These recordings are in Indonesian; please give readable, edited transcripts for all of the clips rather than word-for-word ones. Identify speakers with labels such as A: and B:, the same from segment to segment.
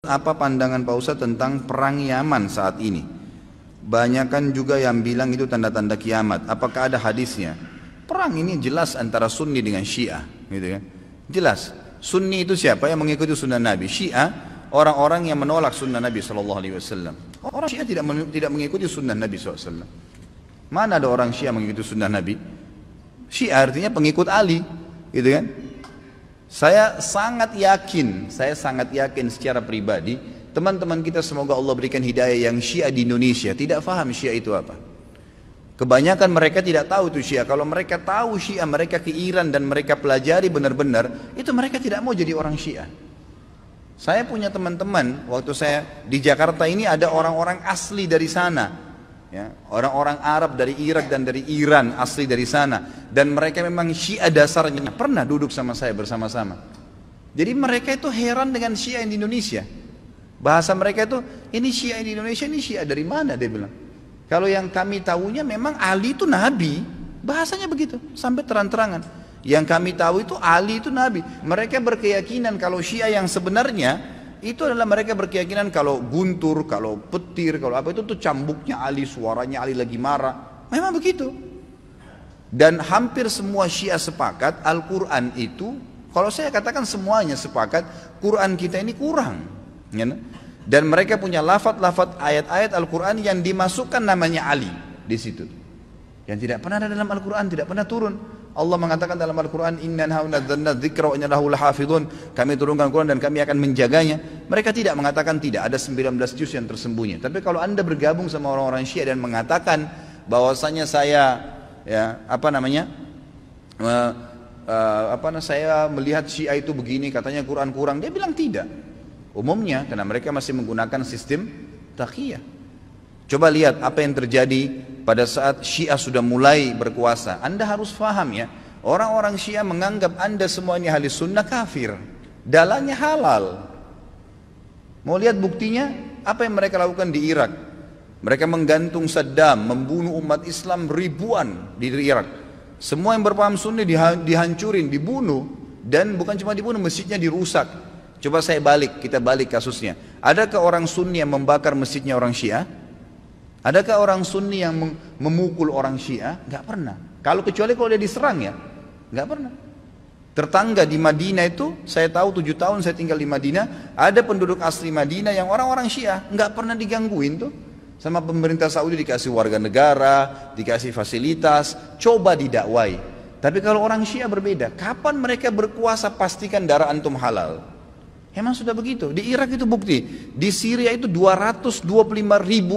A: Apa pandangan Pak Ustadz tentang perang Yaman saat ini? Banyakan juga yang bilang itu tanda-tanda kiamat. Apakah ada hadisnya? Perang ini jelas antara Sunni dengan Syiah, gitu kan? Jelas. Sunni itu siapa? Yang mengikuti sunnah Nabi. Syiah orang-orang yang menolak sunnah Nabi SAW. Orang Syiah tidak mengikuti sunnah Nabi SAW. Mana ada orang Syiah mengikuti sunnah Nabi? Syiah artinya pengikut Ali, gitu kan? Saya sangat yakin secara pribadi, teman-teman kita semoga Allah berikan hidayah yang Syiah di Indonesia tidak faham Syiah itu apa. Kebanyakan mereka tidak tahu itu Syiah. Kalau mereka tahu Syiah, mereka ke Iran dan mereka pelajari benar-benar, itu mereka tidak mau jadi orang Syiah. Saya punya teman-teman, waktu saya di Jakarta ini ada orang-orang asli dari sana. Ya, orang-orang Arab dari Irak dan dari Iran asli dari sana, dan mereka memang Syiah dasarnya, pernah duduk sama saya bersama-sama. Jadi mereka itu heran dengan Syiah di Indonesia. Bahasa mereka itu, ini Syiah di Indonesia, ini Syiah dari mana, dia bilang. Kalau yang kami tahunya memang Ali itu Nabi, bahasanya begitu sampai terang-terangan. Yang kami tahu itu Ali itu Nabi. Mereka berkeyakinan kalau Syiah yang sebenarnya itu adalah mereka berkeyakinan kalau guntur, kalau petir, kalau apa itu tuh cambuknya Ali, suaranya Ali lagi marah. Memang begitu. Dan hampir semua Syiah sepakat Al-Quran itu, kalau saya katakan semuanya sepakat, Quran kita ini kurang. Ya, dan mereka punya lafaz-lafaz ayat-ayat Al-Quran yang dimasukkan namanya Ali di situ. Yang tidak pernah ada dalam Al-Quran, tidak pernah turun. Allah mengatakan dalam Al-Quran, Inna nazzalna dzikra wa inna lahu lahafidhun. Kami turunkan Quran dan kami akan menjaganya. Mereka tidak mengatakan tidak, ada 19 juz yang tersembunyi. Tapi kalau Anda bergabung sama orang-orang Syiah dan mengatakan bahwasanya saya saya melihat Syiah itu begini, katanya Quran kurang, dia bilang tidak. Umumnya karena mereka masih menggunakan sistem taqiyah. Coba lihat apa yang terjadi pada saat Syiah sudah mulai berkuasa. Anda harus faham ya, orang-orang Syiah menganggap Anda semua ini ahli sunnah kafir, dalahnya halal. Mau lihat buktinya? Apa yang mereka lakukan di Irak? Mereka menggantung Saddam, membunuh umat Islam ribuan di Irak. Semua yang berpaham Sunni dihancurin, dibunuh, dan bukan cuma dibunuh, masjidnya dirusak. Coba kita balik kasusnya. Adakah orang Sunni yang membakar masjidnya orang Syiah? Adakah orang Sunni yang memukul orang Syiah? Gak pernah. Kecuali kalau dia diserang ya, gak pernah. Tetangga di Madinah itu, saya tahu 7 tahun saya tinggal di Madinah, ada penduduk asli Madinah yang orang-orang Syiah, gak pernah digangguin tuh. Sama pemerintah Saudi dikasih warga negara, dikasih fasilitas, coba didakwai. Tapi kalau orang Syiah berbeda, kapan mereka berkuasa pastikan darah antum halal. Emang sudah begitu. Di Irak itu bukti. Di Syria itu 225.000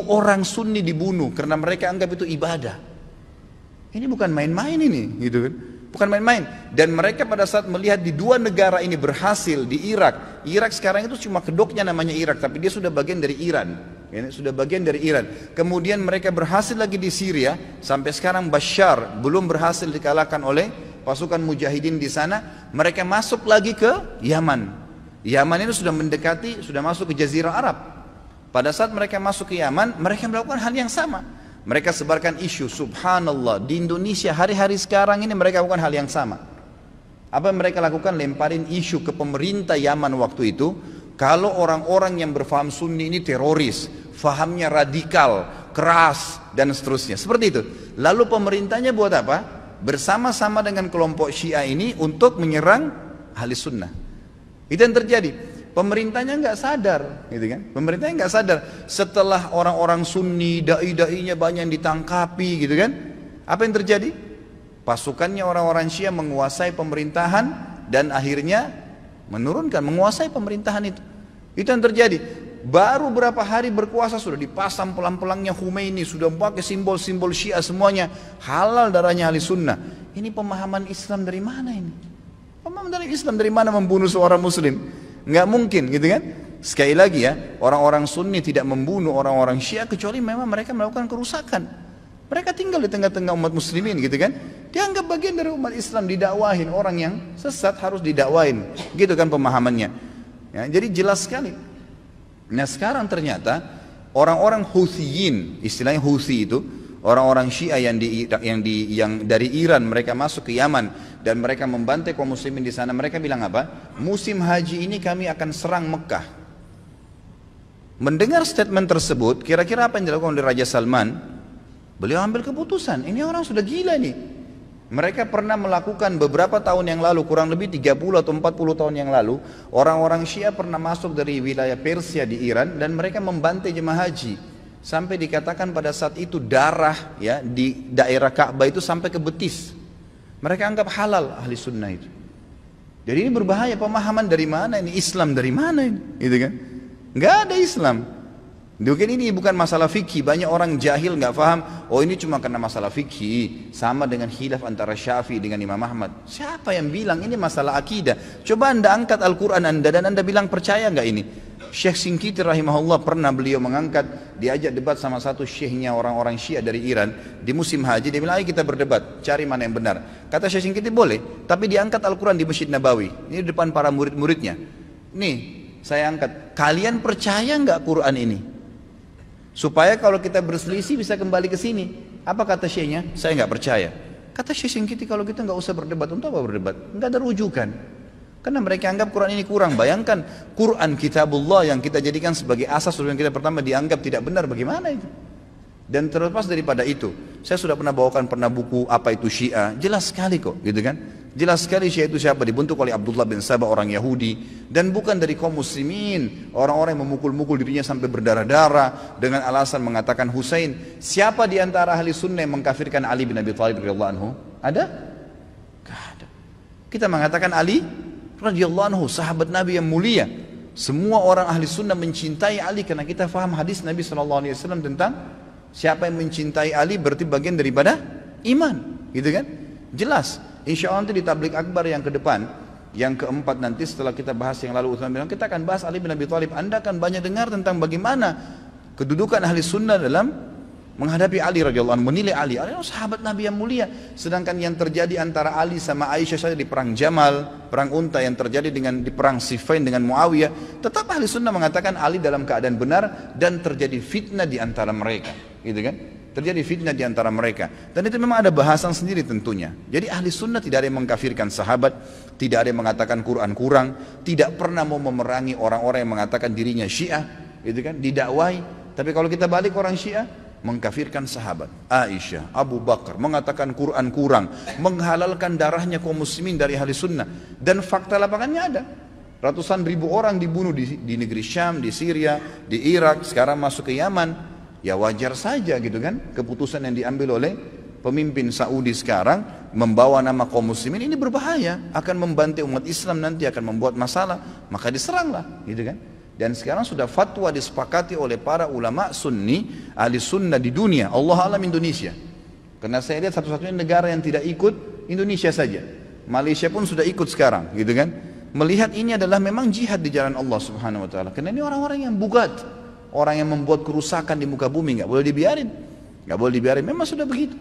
A: orang Sunni dibunuh karena mereka anggap itu ibadah. Ini bukan main-main ini, gitu kan? Bukan main-main. Dan mereka pada saat melihat di dua negara ini berhasil di Irak. Irak sekarang itu cuma kedoknya namanya Irak, tapi dia sudah bagian dari Iran. Ini sudah bagian dari Iran. Kemudian mereka berhasil lagi di Syria. Sampai sekarang Bashar belum berhasil dikalahkan oleh pasukan mujahidin di sana. Mereka masuk lagi ke Yaman. Yaman itu sudah mendekati, sudah masuk ke Jazirah Arab. Pada saat mereka masuk ke Yaman, mereka melakukan hal yang sama. Mereka sebarkan isu, subhanallah, di Indonesia hari-hari sekarang ini mereka lakukan hal yang sama. Apa yang mereka lakukan? Lemparin isu ke pemerintah Yaman waktu itu, kalau orang-orang yang berfaham Sunni ini teroris, fahamnya radikal, keras, dan seterusnya. Seperti itu. Lalu pemerintahnya buat apa? Bersama-sama dengan kelompok Syiah ini untuk menyerang ahli sunnah. Itu yang terjadi. Pemerintahnya nggak sadar, gitu kan? Pemerintahnya nggak sadar. Setelah orang-orang Sunni, dai-dainya banyak yang ditangkapi, gitu kan? Apa yang terjadi? Pasukannya orang-orang Syiah menguasai pemerintahan dan akhirnya menguasai pemerintahan itu. Itu yang terjadi. Baru berapa hari berkuasa sudah dipasang pelang-pelangnya Khomeini, sudah pakai simbol-simbol Syiah semuanya, halal darahnya ahli sunnah. Ini pemahaman Islam dari mana ini? Pemahaman dari Islam dari mana membunuh seorang muslim? Nggak mungkin, gitu kan? Sekali lagi ya, orang-orang Sunni tidak membunuh orang-orang Syiah kecuali memang mereka melakukan kerusakan. Mereka tinggal di tengah-tengah umat muslimin, gitu kan? Dianggap bagian dari umat Islam, didakwahin. Orang yang sesat harus didakwahin, gitu kan pemahamannya. Ya, jadi jelas sekali. Nah sekarang ternyata orang-orang Huthiyin, istilahnya Huthi itu, orang-orang Syiah yang dari Iran mereka masuk ke Yaman dan mereka membantai kaum muslimin di sana. Mereka bilang apa? Musim haji ini kami akan serang Mekah. Mendengar statement tersebut, kira-kira apa yang dilakukan oleh Raja Salman? Beliau ambil keputusan, ini orang sudah gila nih. Mereka pernah melakukan beberapa tahun yang lalu, kurang lebih 30 atau 40 tahun yang lalu, orang-orang Syiah pernah masuk dari wilayah Persia di Iran dan mereka membantai jemaah haji. Sampai dikatakan pada saat itu darah ya di daerah Ka'bah itu sampai ke betis. Mereka anggap halal ahli sunnah itu. Jadi ini berbahaya, pemahaman dari mana ini, Islam dari mana ini, gitu kan? Nggak ada Islam. Mungkin ini bukan masalah fikih. Banyak orang jahil nggak paham. Oh ini cuma karena masalah fikih, sama dengan khilaf antara Syafi'i dengan Imam Ahmad. Siapa yang bilang ini masalah akidah? Coba anda angkat Al-Quran anda dan anda bilang percaya nggak ini? Syekh Shinqiti rahimahullah pernah beliau mengangkat, diajak debat sama satu syekhnya orang-orang Syiah dari Iran di musim haji. Dia bilang ayo kita berdebat, cari mana yang benar. Kata Syekh Shinqiti boleh, tapi diangkat Al-Quran di Masjid Nabawi. Ini di depan para murid-muridnya. Nih saya angkat, kalian percaya nggak Quran ini? Supaya kalau kita berselisih bisa kembali ke sini. Apa kata syekhnya? Saya nggak percaya. Kata Syekh Shinqiti, kalau kita nggak usah berdebat, untuk apa berdebat? Nggak ada rujukan. Karena mereka anggap Quran ini kurang. Bayangkan Quran kitabullah yang kita jadikan sebagai asas yang kita pertama dianggap tidak benar, bagaimana itu? Dan terlepas daripada itu, saya sudah pernah bawakan buku apa itu Syiah, jelas sekali kok, gitu kan? Jelas sekali Syiah itu siapa, dibentuk oleh Abdullah bin Sabah, orang Yahudi, dan bukan dari kaum muslimin, orang-orang yang memukul-mukul dirinya sampai berdarah-darah dengan alasan mengatakan Husain. Siapa di antara ahli sunnah yang mengkafirkan Ali bin Abi Thalib radhiyallahu anhu? Ada? Gak ada. Kita mengatakan Ali radhiyallahu anhu sahabat Nabi yang mulia. Semua orang ahli sunnah mencintai Ali karena kita faham hadis Nabi SAW tentang siapa yang mencintai Ali berarti bagian daripada iman, gitu kan? Jelas. Insya Allah nanti di tablik akbar yang ke depan, yang keempat nanti setelah kita bahas yang lalu Utsman bilang, kita akan bahas Ali bin Abi Thalib. Anda akan banyak dengar tentang bagaimana kedudukan ahli sunnah dalam menghadapi Ali radhiyallahu anhu, menilai Ali. Ali sahabat Nabi yang mulia. Sedangkan yang terjadi antara Ali sama Aisyah saja di perang Jamal, perang Unta yang terjadi di perang Siffin dengan Muawiyah, tetap ahli sunnah mengatakan Ali dalam keadaan benar dan terjadi fitnah di antara mereka, gitu kan? Terjadi fitnah di antara mereka. Dan itu memang ada bahasan sendiri tentunya. Jadi ahli sunnah tidak ada yang mengkafirkan sahabat, tidak ada yang mengatakan Quran kurang, tidak pernah mau memerangi orang-orang yang mengatakan dirinya Syiah, gitu kan? Didakwai. Tapi kalau kita balik orang Syiah, mengkafirkan sahabat Aisyah, Abu Bakar, mengatakan Quran kurang, menghalalkan darahnya kaum muslimin dari ahli sunnah. Dan fakta lapangannya ada. Ratusan ribu orang dibunuh di negeri Syam, di Syria, di Irak, sekarang masuk ke Yaman. Ya wajar saja gitu kan, keputusan yang diambil oleh pemimpin Saudi sekarang membawa nama kaum muslimin ini berbahaya, akan membantai umat Islam, nanti akan membuat masalah, maka diseranglah, gitu kan. Dan sekarang sudah fatwa disepakati oleh para ulama sunni, ahli sunnah di dunia, Allah alam Indonesia. Karena saya lihat satu-satunya negara yang tidak ikut Indonesia saja. Malaysia pun sudah ikut sekarang, gitu kan. Melihat ini adalah memang jihad di jalan Allah Subhanahu wa taala. Karena ini orang-orang yang bugat, orang yang membuat kerusakan di muka bumi, nggak boleh dibiarin. Nggak boleh dibiarin, memang sudah begitu.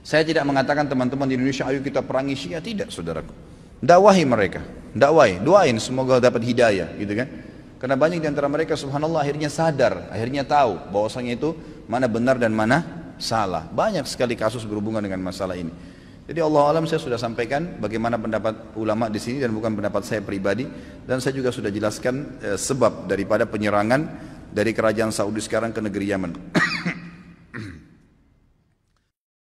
A: Saya tidak mengatakan teman-teman di Indonesia ayo kita perangi Syiah, tidak saudaraku. Dakwahi mereka, dakwai, doain semoga dapat hidayah, gitu kan. Karena banyak di antara mereka subhanallah akhirnya sadar, akhirnya tahu bahwasanya itu mana benar dan mana salah. Banyak sekali kasus berhubungan dengan masalah ini. Jadi Allah alam saya sudah sampaikan bagaimana pendapat ulama di sini dan bukan pendapat saya pribadi, dan saya juga sudah jelaskan sebab daripada penyerangan dari kerajaan Saudi sekarang ke negeri Yaman.